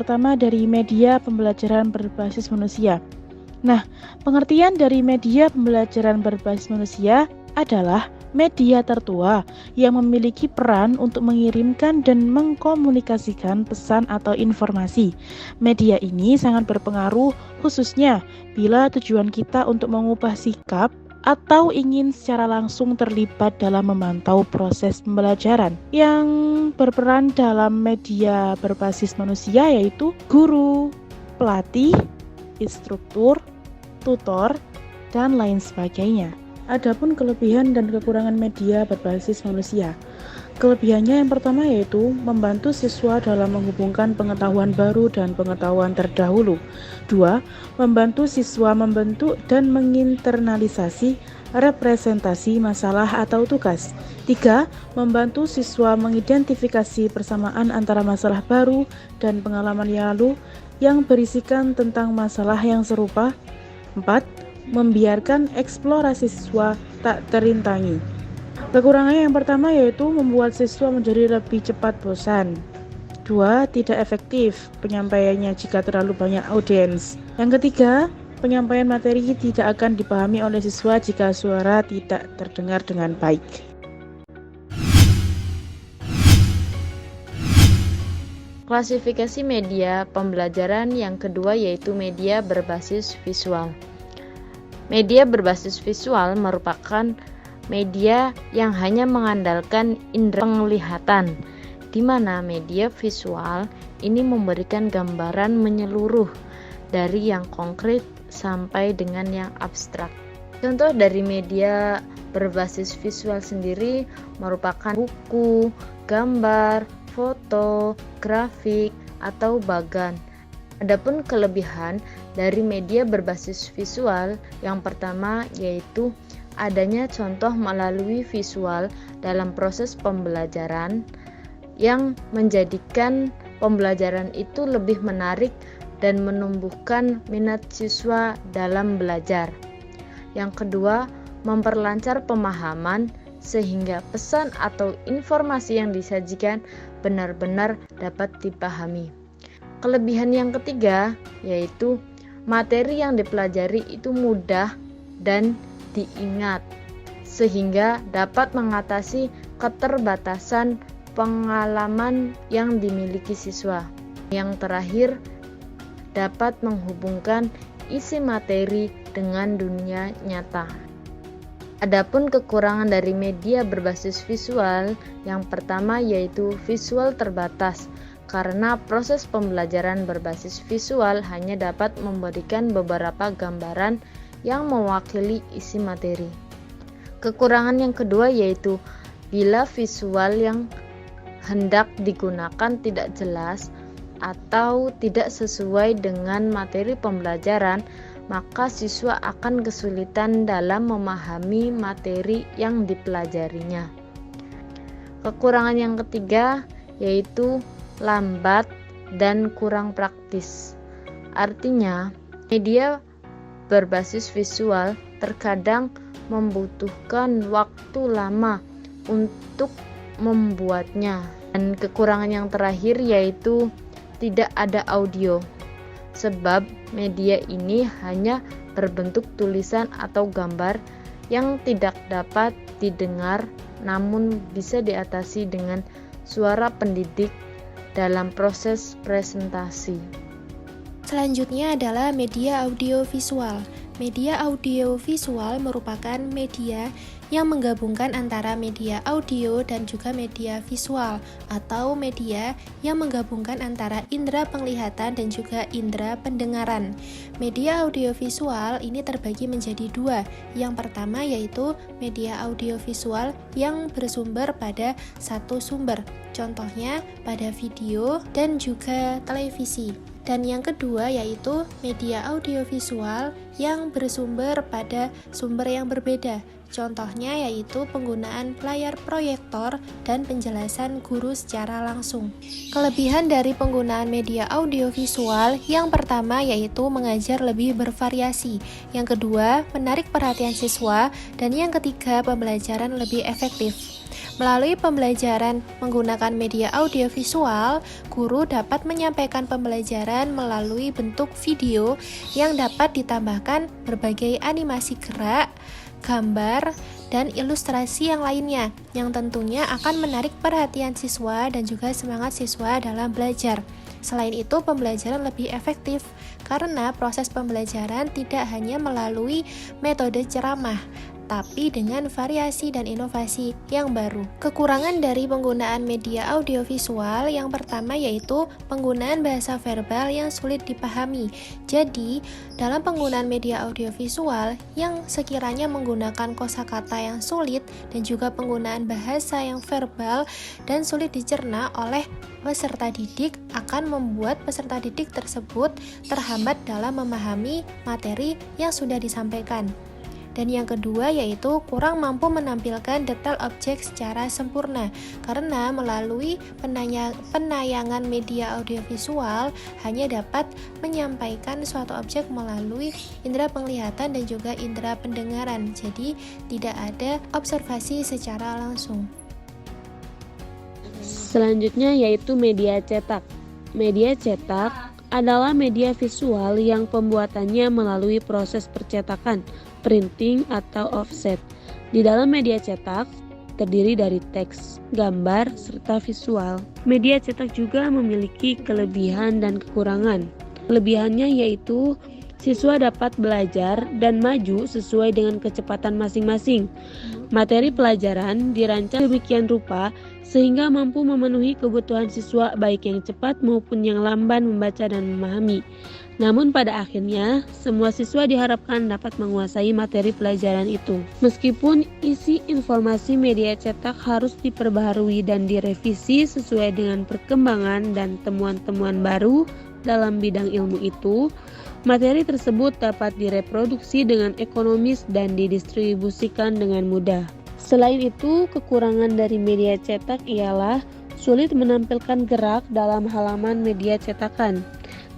pertama dari media pembelajaran berbasis manusia. Nah, pengertian dari media pembelajaran berbasis manusia adalah media tertua yang memiliki peran untuk mengirimkan dan mengkomunikasikan pesan atau informasi. Media ini sangat berpengaruh khususnya bila tujuan kita untuk mengubah sikap atau ingin secara langsung terlibat dalam memantau proses pembelajaran. Yang berperan dalam media berbasis manusia yaitu guru, pelatih, instruktur, tutor, dan lain sebagainya. Adapun kelebihan dan kekurangan media berbasis manusia. Kelebihannya yang pertama yaitu membantu siswa dalam menghubungkan pengetahuan baru dan pengetahuan terdahulu. 2. Membantu siswa membentuk dan menginternalisasi representasi masalah atau tugas. 3. Membantu siswa mengidentifikasi persamaan antara masalah baru dan pengalaman yang lalu yang berisikan tentang masalah yang serupa. 4. Membiarkan eksplorasi siswa tak terintangi. Kekurangannya yang pertama yaitu membuat siswa menjadi lebih cepat bosan. 2. Tidak efektif penyampaiannya jika terlalu banyak audiens. Yang ketiga, penyampaian materi tidak akan dipahami oleh siswa jika suara tidak terdengar dengan baik. Klasifikasi media pembelajaran yang kedua yaitu media berbasis visual. Media berbasis visual merupakan media yang hanya mengandalkan indera penglihatan, di mana media visual ini memberikan gambaran menyeluruh dari yang konkret sampai dengan yang abstrak. Contoh dari media berbasis visual sendiri merupakan buku, gambar, foto, grafik, atau bagan. Adapun kelebihan dari media berbasis visual yang pertama yaitu adanya contoh melalui visual dalam proses pembelajaran yang menjadikan pembelajaran itu lebih menarik dan menumbuhkan minat siswa dalam belajar. Yang kedua, memperlancar pemahaman sehingga pesan atau informasi yang disajikan benar-benar dapat dipahami. Kelebihan yang ketiga yaitu materi yang dipelajari itu mudah dan diingat sehingga dapat mengatasi keterbatasan pengalaman yang dimiliki siswa. Yang terakhir, dapat menghubungkan isi materi dengan dunia nyata. Adapun kekurangan dari media berbasis visual yang pertama yaitu visual terbatas, karena proses pembelajaran berbasis visual hanya dapat memberikan beberapa gambaran yang mewakili isi materi. Kekurangan yang kedua yaitu bila visual yang hendak digunakan tidak jelas atau tidak sesuai dengan materi pembelajaran, maka siswa akan kesulitan dalam memahami materi yang dipelajarinya. Kekurangan yang ketiga yaitu lambat dan kurang praktis. Artinya, media berbasis visual terkadang membutuhkan waktu lama untuk membuatnya. Dan kekurangan yang terakhir yaitu tidak ada audio, sebab media ini hanya berbentuk tulisan atau gambar yang tidak dapat didengar, namun bisa diatasi dengan suara pendidik dalam proses presentasi. Selanjutnya adalah media audiovisual. Media audiovisual merupakan media yang menggabungkan antara media audio dan juga media visual, atau media yang menggabungkan antara indera penglihatan dan juga indera pendengaran. Media audiovisual ini terbagi menjadi dua. Yang pertama yaitu media audiovisual yang bersumber pada satu sumber, contohnya pada video dan juga televisi. Dan yang kedua yaitu media audiovisual yang bersumber pada sumber yang berbeda. Contohnya yaitu penggunaan layar proyektor dan penjelasan guru secara langsung. Kelebihan dari penggunaan media audiovisual yang pertama yaitu mengajar lebih bervariasi. Yang kedua, menarik perhatian siswa. Dan yang ketiga, pembelajaran lebih efektif. Melalui pembelajaran menggunakan media audiovisual, guru dapat menyampaikan pembelajaran melalui bentuk video yang dapat ditambahkan berbagai animasi gerak, gambar, dan ilustrasi yang lainnya, yang tentunya akan menarik perhatian siswa dan juga semangat siswa dalam belajar. Selain itu, pembelajaran lebih efektif karena proses pembelajaran tidak hanya melalui metode ceramah, tapi dengan variasi dan inovasi yang baru. Kekurangan dari penggunaan media audiovisual yang pertama yaitu penggunaan bahasa verbal yang sulit dipahami. Jadi, dalam penggunaan media audiovisual yang sekiranya menggunakan kosakata yang sulit dan juga penggunaan bahasa yang verbal dan sulit dicerna oleh peserta didik akan membuat peserta didik tersebut terhambat dalam memahami materi yang sudah disampaikan. Dan yang kedua yaitu kurang mampu menampilkan detail objek secara sempurna karena melalui penayangan media audiovisual hanya dapat menyampaikan suatu objek melalui indera penglihatan dan juga indera pendengaran, jadi tidak ada observasi secara langsung. Selanjutnya yaitu media cetak. Media cetak adalah media visual yang pembuatannya melalui proses percetakan, printing atau offset. Di dalam media cetak terdiri dari teks, gambar, serta visual. Media cetak juga memiliki kelebihan dan kekurangan. Kelebihannya yaitu siswa dapat belajar dan maju sesuai dengan kecepatan masing-masing. Materi pelajaran dirancang demikian rupa sehingga mampu memenuhi kebutuhan siswa baik yang cepat maupun yang lamban membaca dan memahami. Namun pada akhirnya, semua siswa diharapkan dapat menguasai materi pelajaran itu. Meskipun isi informasi media cetak harus diperbaharui dan direvisi sesuai dengan perkembangan dan temuan-temuan baru dalam bidang ilmu itu, materi tersebut dapat direproduksi dengan ekonomis dan didistribusikan dengan mudah. Selain itu, kekurangan dari media cetak ialah sulit menampilkan gerak dalam halaman media cetakan.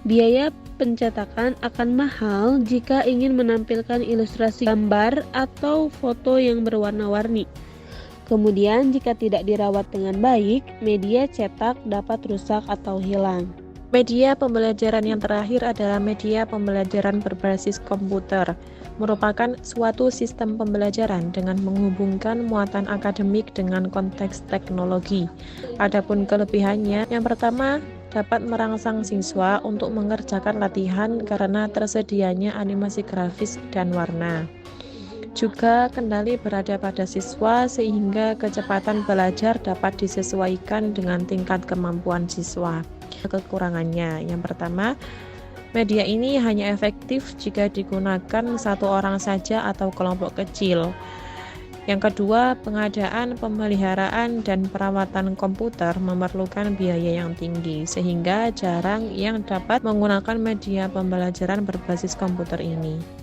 Biaya pencetakan akan mahal jika ingin menampilkan ilustrasi gambar atau foto yang berwarna-warni. Kemudian, jika tidak dirawat dengan baik, media cetak dapat rusak atau hilang. Media pembelajaran yang terakhir adalah media pembelajaran berbasis komputer, merupakan suatu sistem pembelajaran dengan menghubungkan muatan akademik dengan konteks teknologi. Adapun kelebihannya, yang pertama, dapat merangsang siswa untuk mengerjakan latihan karena tersedianya animasi grafis dan warna. Juga kendali berada pada siswa sehingga kecepatan belajar dapat disesuaikan dengan tingkat kemampuan siswa. Kekurangannya, yang pertama, media ini hanya efektif jika digunakan satu orang saja atau kelompok kecil. Yang kedua, pengadaan, pemeliharaan, dan perawatan komputer memerlukan biaya yang tinggi, sehingga jarang yang dapat menggunakan media pembelajaran berbasis komputer ini.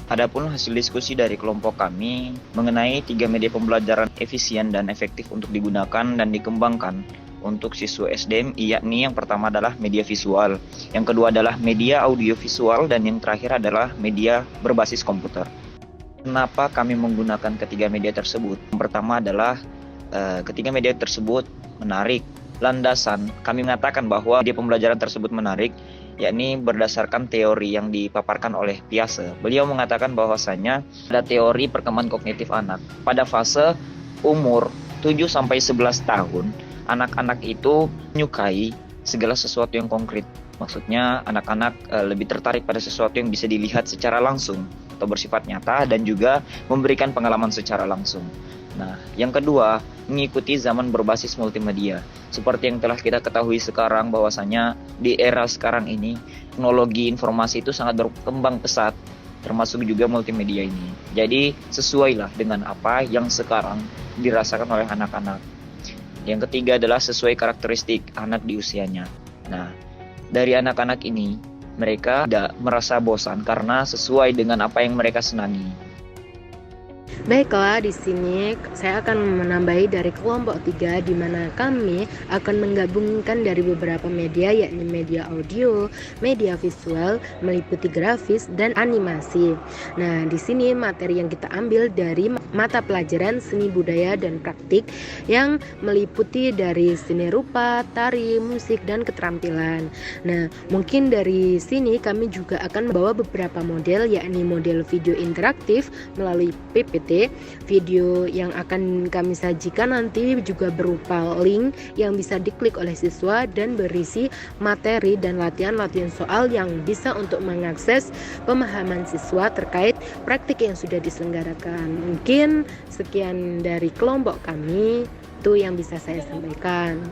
Adapun hasil diskusi dari kelompok kami mengenai 3 media pembelajaran efisien dan efektif untuk digunakan dan dikembangkan untuk siswa SDMI, yakni yang pertama adalah media visual, yang kedua adalah media audiovisual, dan yang terakhir adalah media berbasis komputer. Kenapa kami menggunakan ketiga media tersebut? Yang pertama adalah ketiga media tersebut menarik. Landasan kami mengatakan bahwa media pembelajaran tersebut menarik, yakni berdasarkan teori yang dipaparkan oleh Piaget. Beliau mengatakan bahwasanya ada teori perkembangan kognitif anak. Pada fase umur 7-11 tahun, anak-anak itu menyukai segala sesuatu yang konkret. Maksudnya anak-anak lebih tertarik pada sesuatu yang bisa dilihat secara langsung atau bersifat nyata dan juga memberikan pengalaman secara langsung. Nah, yang kedua, mengikuti zaman berbasis multimedia. Seperti yang telah kita ketahui sekarang bahwasanya di era sekarang ini, teknologi informasi itu sangat berkembang pesat, termasuk juga multimedia ini. Jadi, sesuailah dengan apa yang sekarang dirasakan oleh anak-anak. Yang ketiga adalah sesuai karakteristik anak di usianya. Nah, dari anak-anak ini, mereka tidak merasa bosan karena sesuai dengan apa yang mereka senangi. Baiklah, di sini saya akan menambahi dari kelompok 3 di mana kami akan menggabungkan dari beberapa media, yakni media audio, media visual, meliputi grafis dan animasi. Nah, di sini materi yang kita ambil dari mata pelajaran seni budaya dan praktik yang meliputi dari seni rupa, tari, musik, dan keterampilan. Nah, mungkin dari sini kami juga akan membawa beberapa model, yakni model video interaktif melalui PPT. Video yang akan kami sajikan nanti juga berupa link yang bisa diklik oleh siswa dan berisi materi dan latihan-latihan soal yang bisa untuk mengakses pemahaman siswa terkait praktik yang sudah diselenggarakan. Mungkin sekian dari kelompok kami, itu yang bisa saya sampaikan.